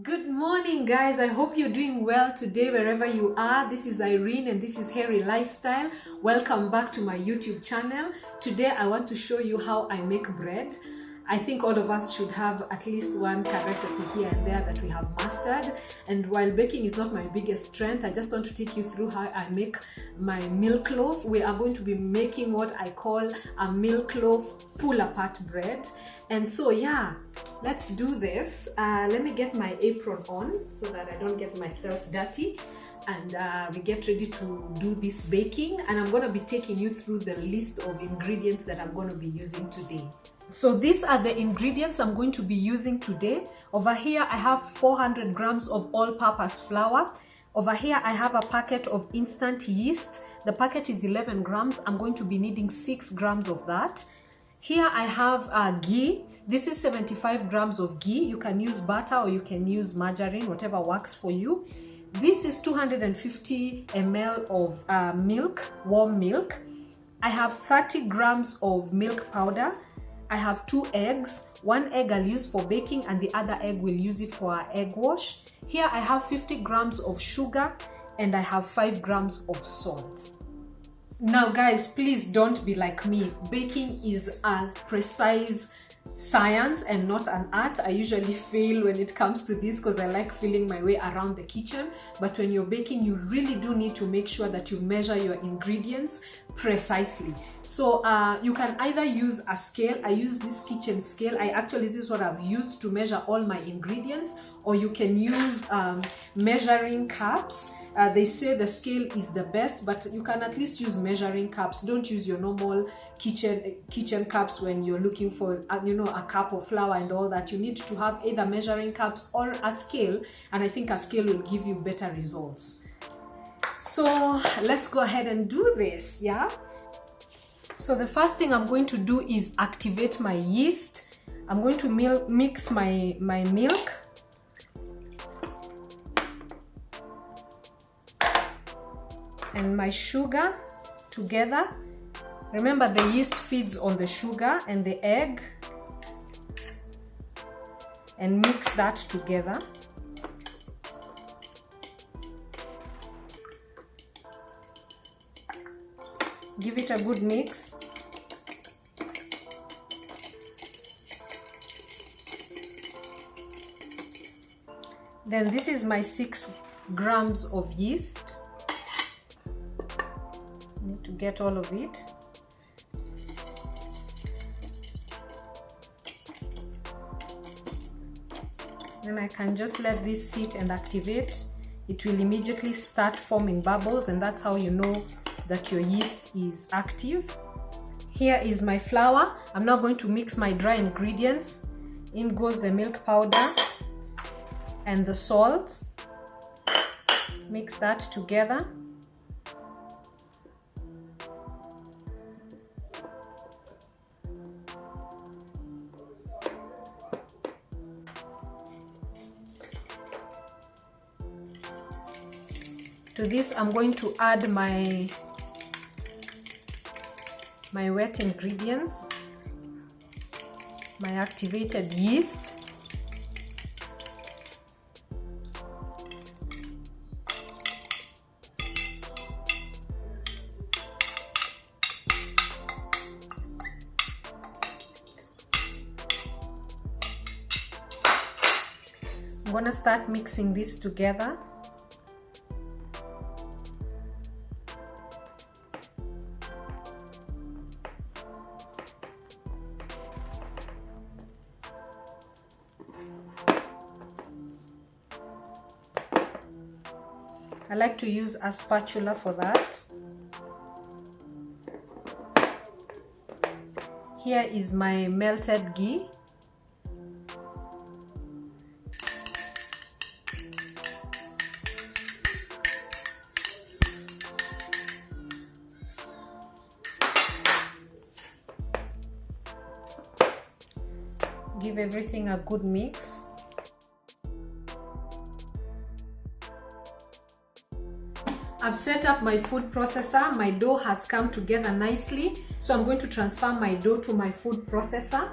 Good morning, guys. I hope you're doing well today wherever you are. This is Irene and this is Hairy Lifestyle. Welcome back to my YouTube channel. Today I want to show you how I make bread. I think all of us should have at least one recipe here and there that we have mastered. And while baking is not my biggest strength, I just want to take you through how I make my milk loaf. We are going to be making what I call a milk loaf pull-apart bread. And so yeah, let's do this. Let me get my apron on so that I don't get myself dirty. And we get ready to do this baking. And I'm going to be taking you through the list of ingredients that I'm going to be using today. So these are the ingredients I'm going to be using today. Over here I have 400 grams of all-purpose flour. Over here I have a packet of instant yeast. The packet is 11 grams. I'm going to be needing 6 grams of that. Here I have ghee. This is 75 grams of ghee. You can use butter or you can use margarine, whatever works for you. This is 250 ml of milk, warm milk. I have 30 grams of milk powder. I have 2 eggs. 1 egg I'll use for baking and the other egg we'll use it for our egg wash. Here I have 50 grams of sugar and I have 5 grams of salt. Now guys, please don't be like me. Baking is a precise science and not an art. I usually fail when it comes to this because I like feeling my way around the kitchen. But when you're baking, you really do need to make sure that you measure your ingredients precisely. So you can either use a scale. I use this kitchen scale. This is what I've used to measure all my ingredients. Or you can use measuring cups. They say the scale is the best, but you can at least use measuring cups. Don't use your normal kitchen cups when you're looking for a cup of flour and all that. You need to have either measuring cups or a scale, and I think a scale will give you better results. So let's go ahead and do this. Yeah, so the first thing I'm going to do is activate my yeast. I'm going to mix my milk and my sugar together. Remember, the yeast feeds on the sugar and the egg, and mix that together. Give it a good mix. Then this is my 6 grams of yeast. Need to get all of it. Then I can just let this sit and activate. It will immediately start forming bubbles, and that's how you know that your yeast is active. Here is my flour. I'm now going to mix my dry ingredients. In goes the milk powder and the salt. Mix that together. To this, I'm going to add my wet ingredients, my activated yeast, I'm going to start mixing this together. I like to use a spatula for that. Here is my melted ghee. Give everything a good mix. I've set up my food processor. My dough has come together nicely, so I'm going to transfer my dough to my food processor.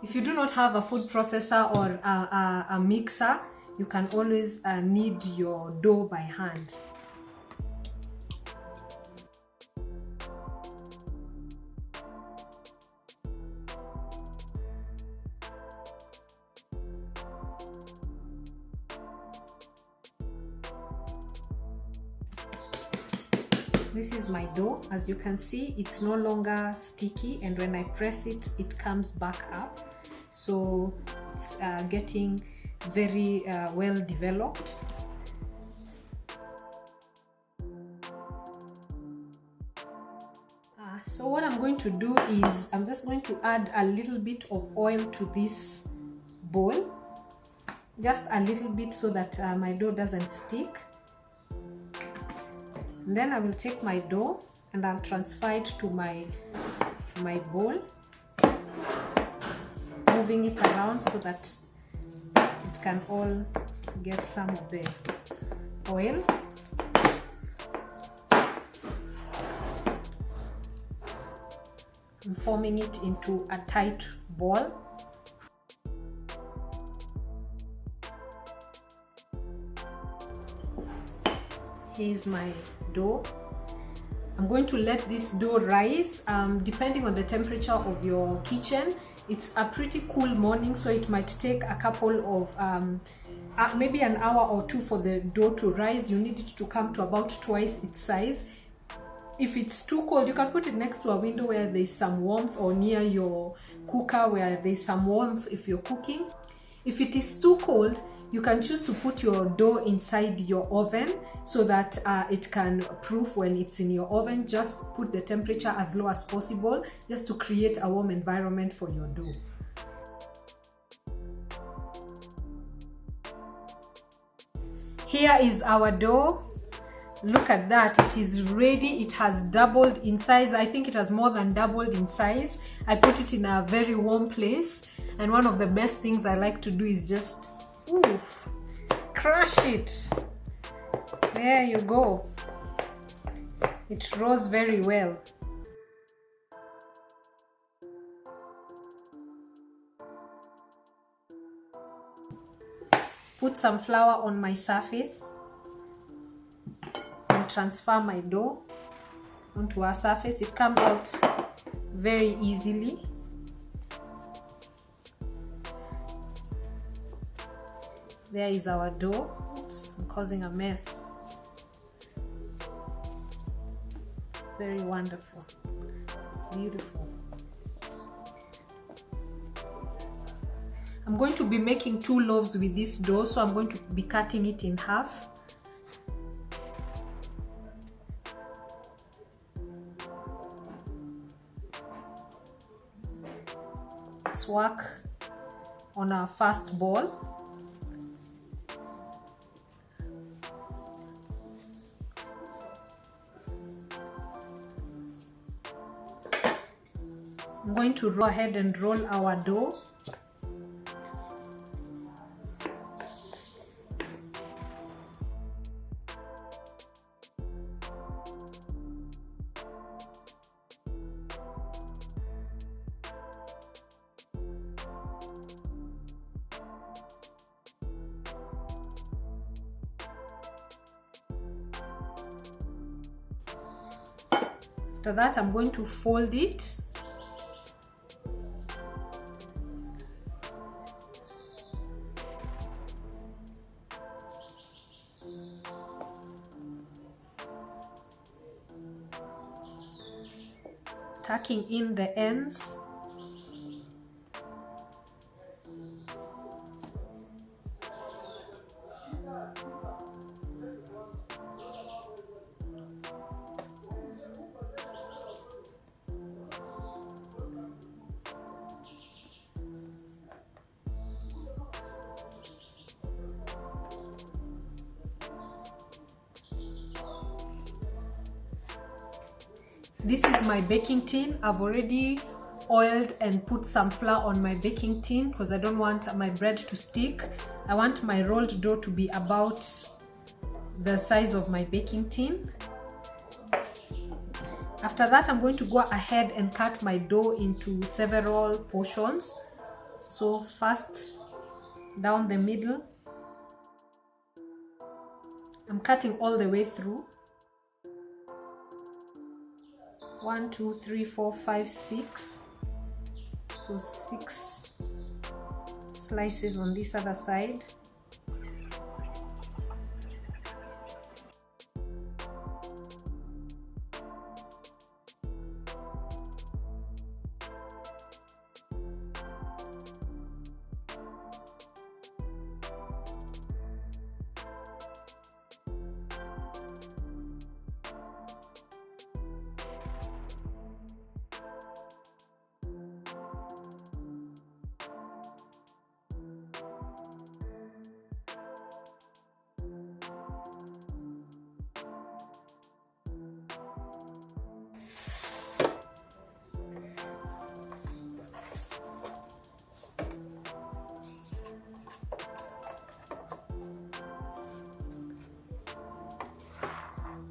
If you do not have a food processor or a mixer, you can always knead your dough by hand. This is my dough. As you can see, it's no longer sticky, and when I press it, it comes back up. So it's getting very well developed. So what I'm going to do is I'm just going to add a little bit of oil to this bowl, just a little bit, so that my dough doesn't stick. And then I will take my dough and I'll transfer it to my bowl, moving it around so that it can all get some of the oil. I'm forming it into a tight ball. Here's my dough. I'm going to let this dough rise. Depending on the temperature of your kitchen, it's a pretty cool morning, so it might take a couple of maybe an hour or two for the dough to rise. You need it to come to about twice its size. If it's too cold, you can put it next to a window where there's some warmth, or near your cooker where there's some warmth if you're cooking. If it is too cold, you can choose to put your dough inside your oven so that it can proof when it's in your oven. Just put the temperature as low as possible, just to create a warm environment for your dough. Here is our dough. Look at that, it is ready. It has doubled in size. I think it has more than doubled in size. I put it in a very warm place, and one of the best things I like to do is just crush it. There you go. It rose very well. Put some flour on my surface and transfer my dough onto our surface. It comes out very easily. There is our dough. Oops, I'm causing a mess. Very wonderful, beautiful. I'm going to be making 2 loaves with this dough, so I'm going to be cutting it in half. Let's work on our first ball. I'm going to go ahead and roll our dough. After that, I'm going to fold it. Tucking in the ends. This is my baking tin. I've already oiled and put some flour on my baking tin because I don't want my bread to stick. I want my rolled dough to be about the size of my baking tin. After that, I'm going to go ahead and cut my dough into several portions. So first down the middle, I'm cutting all the way through. 1, 2, 3, 4, 5, 6. So 6 slices on this other side.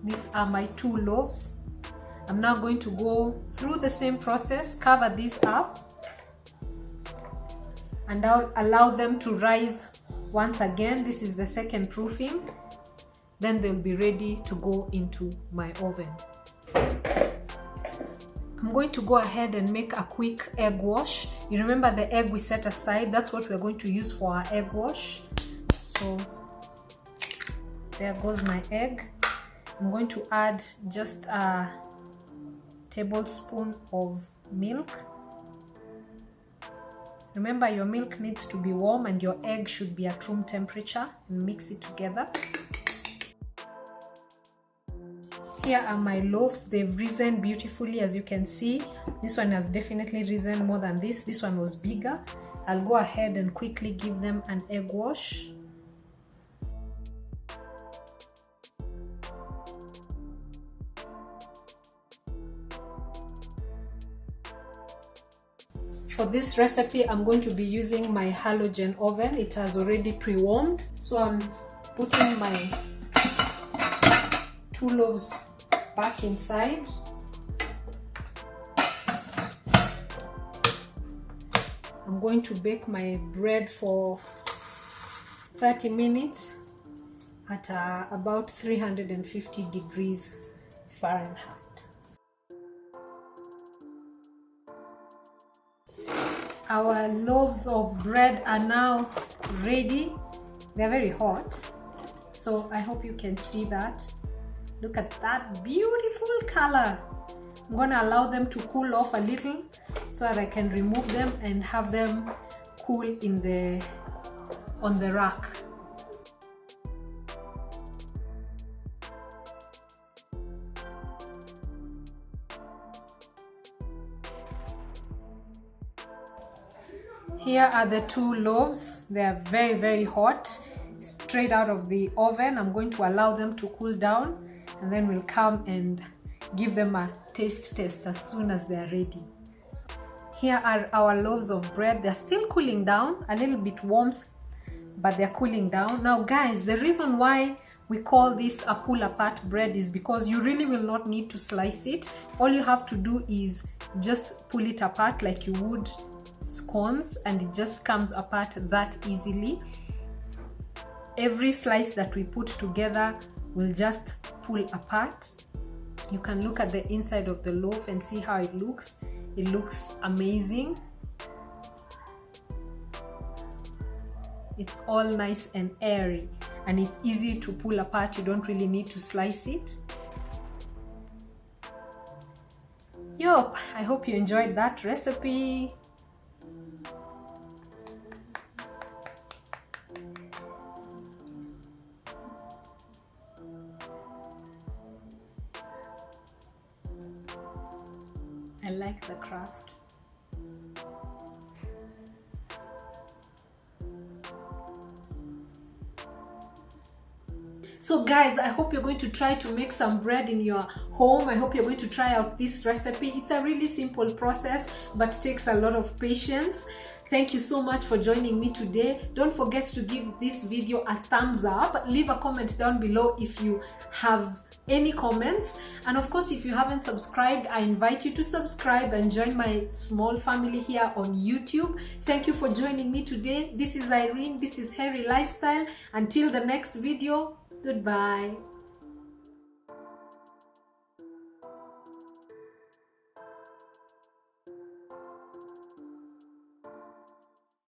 These are my 2 loaves. I'm now going to go through the same process, cover these up, and I'll allow them to rise once again. This is the second proofing. Then they'll be ready to go into my oven. I'm going to go ahead and make a quick egg wash. You remember the egg we set aside? That's what we're going to use for our egg wash. So there goes my egg. I'm going to add just a tablespoon of milk. Remember, your milk needs to be warm and your egg should be at room temperature, and mix it together. Here are my loaves. They've risen beautifully, as you can see. This one has definitely risen more than this. This one was bigger. I'll go ahead and quickly give them an egg wash. For this recipe, I'm going to be using my halogen oven. It has already pre-warmed. So I'm putting my 2 loaves back inside. I'm going to bake my bread for 30 minutes at about 350 degrees Fahrenheit. Our loaves of bread are now ready. They're very hot, so I hope you can see that. Look at that beautiful color. I'm gonna allow them to cool off a little so that I can remove them and have them cool on the rack. Here are the 2 loaves. They are very, very hot, straight out of the oven. I'm going to allow them to cool down, and then we'll come and give them a taste test as soon as they're ready. Here are our loaves of bread. They're still cooling down, a little bit warm, but they're cooling down. Now guys, the reason why we call this a pull apart bread is because you really will not need to slice it. All you have to do is just pull it apart like you would scones, and it just comes apart that easily. Every slice that we put together will just pull apart. You can look at the inside of the loaf and see how it looks. It looks amazing. It's all nice and airy, and it's easy to pull apart. You don't really need to slice it. Yup, I hope you enjoyed that recipe. I like the crust. So guys, I hope you're going to try to make some bread in your home. I hope you're going to try out this recipe. It's a really simple process, but takes a lot of patience. Thank you so much for joining me today. Don't forget to give this video a thumbs up. Leave a comment down below if you have any comments, and of course, if you haven't subscribed, I invite you to subscribe and join my small family here on YouTube. Thank you for joining me today. This is Irene. This is Hairy Lifestyle. Until the next video, goodbye.